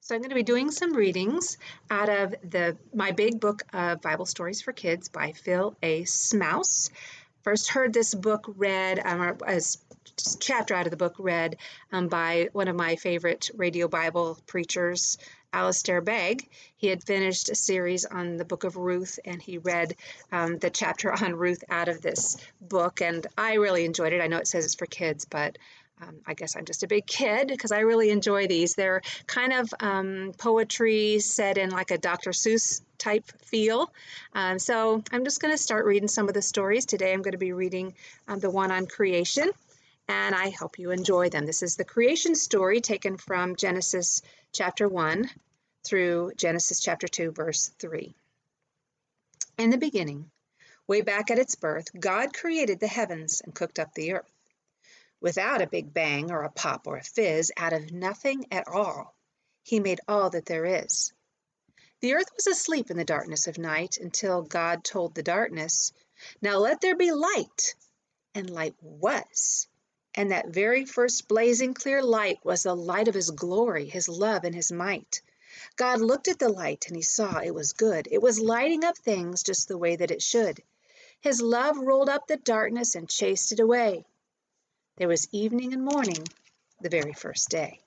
So I'm going to be doing some readings out of my big book of Bible Stories for Kids by Phil A. Smouse. First heard this book read, as chapter out of the book read by one of my favorite radio Bible preachers, Alistair Begg. He had finished a series on the book of Ruth, and he read the chapter on Ruth out of this book, and I really enjoyed it. I know it says it's for kids, but I guess I'm just a big kid because I really enjoy these. They're kind of poetry set in like a Dr. Seuss type feel. So I'm just going to start reading some of the stories. Today I'm going to be reading the one on creation, and I hope you enjoy them. This is the creation story taken from Genesis chapter 1 through Genesis chapter 2, verse 3. In the beginning, way back at its birth, God created the heavens and cooked up the earth. Without a big bang or a pop or a fizz, out of nothing at all, he made all that there is. The earth was asleep in the darkness of night until God told the darkness, "Now let there be light." And light was. And that very first blazing clear light was the light of his glory, his love, and his might. God looked at the light and he saw it was good. It was lighting up things just the way that it should. His love rolled up the darkness and chased it away. There was evening and morning the very first day.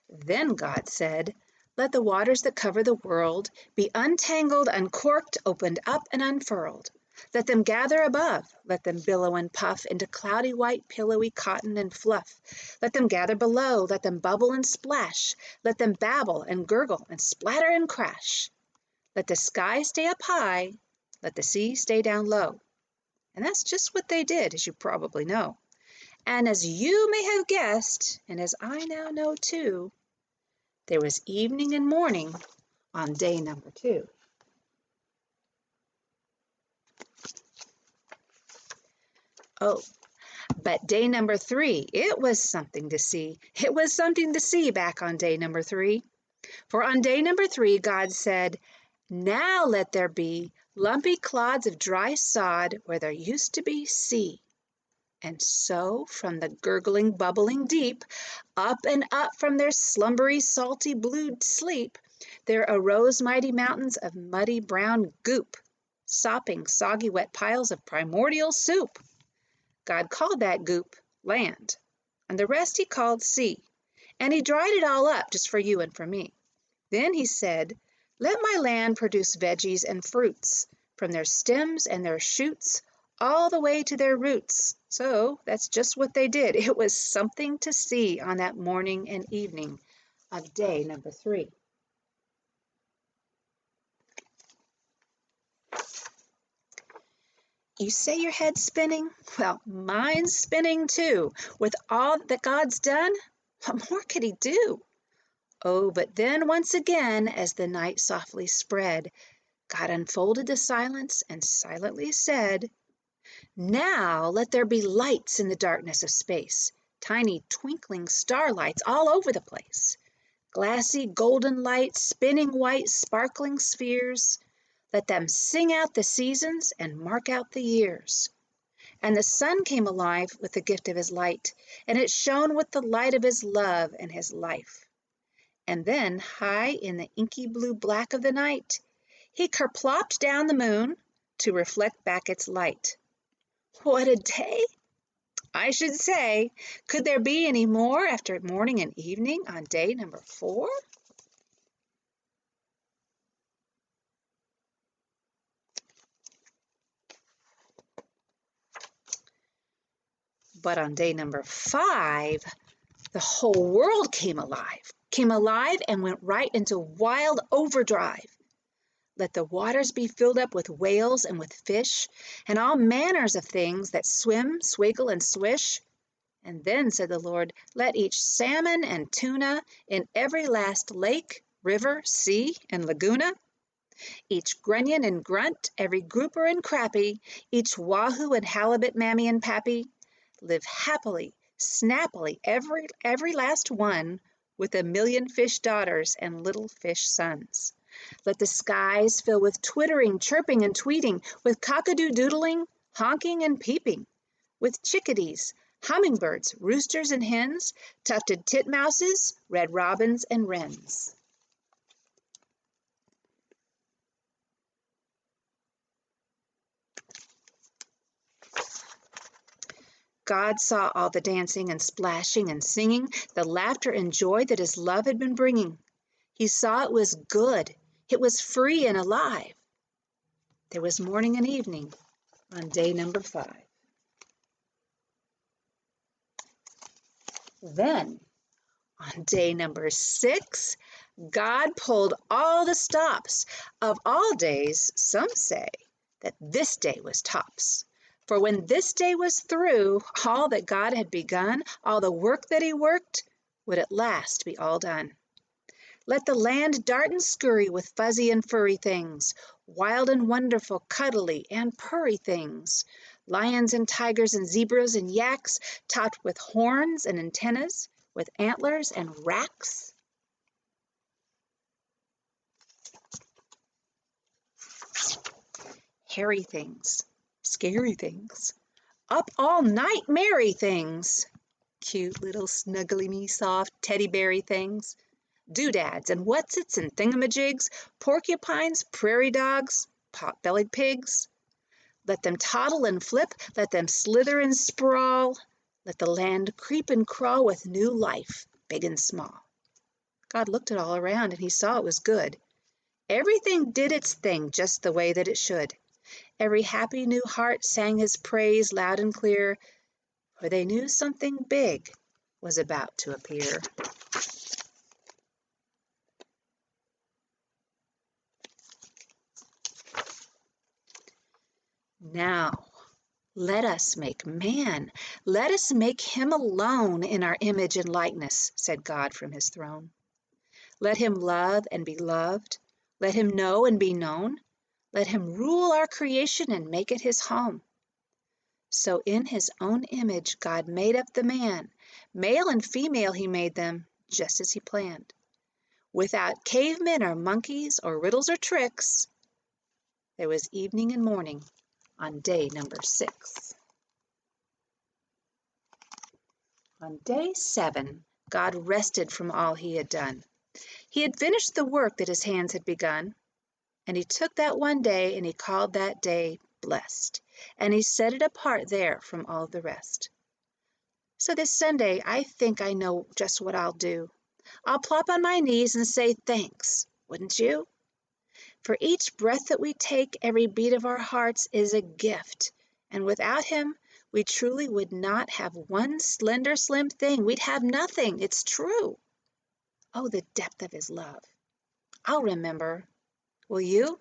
Then God said, "Let the waters that cover the world be untangled, uncorked, opened up, and unfurled. Let them gather above. Let them billow and puff into cloudy white, pillowy cotton and fluff. Let them gather below. Let them bubble and splash. Let them babble and gurgle and splatter and crash. Let the sky stay up high, let the sea stay down low." And that's just what they did, as you probably know. And as you may have guessed, and as I now know too, there was evening and morning on day number 2. Oh, but day number 3, it was something to see. It was something to see back on day number 3. For on day number 3, God said, "Now let there be lumpy clods of dry sod where there used to be sea." And so from the gurgling, bubbling deep, up and up from their slumbery, salty blue sleep, there arose mighty mountains of muddy brown goop, sopping, soggy, wet piles of primordial soup. God called that goop land, and the rest he called sea, and he dried it all up just for you and for me. Then he said, "Let my land produce veggies and fruits, from their stems and their shoots all the way to their roots." So that's just what they did. It was something to see on that morning and evening of day number 3. You say your head's spinning? Well, mine's spinning too. With all that God's done, what more could he do? Oh, but then once again, as the night softly spread, God unfolded the silence and silently said, "Now let there be lights in the darkness of space, tiny twinkling starlights all over the place. Glassy golden lights, spinning white sparkling spheres. Let them sing out the seasons and mark out the years." And the sun came alive with the gift of his light, and it shone with the light of his love and his life. And then, high in the inky blue black of the night, he kerplopped down the moon to reflect back its light. What a day! I should say, could there be any more after morning and evening on day number 4? But on day number 5, the whole world came alive and went right into wild overdrive. Let the waters be filled up with whales and with fish, and all manners of things that swim, swiggle, and swish. And then, said the Lord, let each salmon and tuna in every last lake, river, sea, and laguna, each grunion and grunt, every grouper and crappie, each wahoo and halibut, mammy and pappy, live happily, snappily, every last one, with a million fish daughters and little fish sons. Let the skies fill with twittering, chirping, and tweeting, with cockadoo doodling, honking, and peeping, with chickadees, hummingbirds, roosters and hens, tufted titmouses, red robins and wrens. God saw all the dancing and splashing and singing, the laughter and joy that his love had been bringing. He saw it was good. It was free and alive. There was morning and evening on day number 5. Then, on day number 6, God pulled all the stops. Of all days, some say that this day was tops. For when this day was through, all that God had begun, all the work that he worked, would at last be all done. Let the land dart and scurry with fuzzy and furry things, wild and wonderful, cuddly and purry things, lions and tigers and zebras and yaks, topped with horns and antennas, with antlers and racks. Hairy things, scary things, up all night merry things, cute little snuggly me soft teddy berry things, doodads and whatsits and thingamajigs, porcupines, prairie dogs, pot-bellied pigs. Let them toddle and flip, let them slither and sprawl, let the land creep and crawl with new life, big and small. God looked it all around and he saw it was good. Everything did its thing just the way that it should. Every happy new heart sang his praise loud and clear, for they knew something big was about to appear. Now, let us make man. Let us make him alone in our image and likeness, said God from his throne. Let him love and be loved. Let him know and be known. Let him rule our creation and make it his home. So in his own image, God made up the man. Male and female he made them, just as he planned. Without cavemen or monkeys or riddles or tricks, there was evening and morning on day number 6. On day 7, God rested from all he had done. He had finished the work that his hands had begun, and he took that one day and he called that day blessed, and he set it apart there from all the rest. So this Sunday, I think I know just what I'll do. I'll plop on my knees and say thanks, wouldn't you? For each breath that we take, every beat of our hearts is a gift, and without him, we truly would not have one slender, slim thing. We'd have nothing. It's true. Oh, the depth of his love. I'll remember. Will you?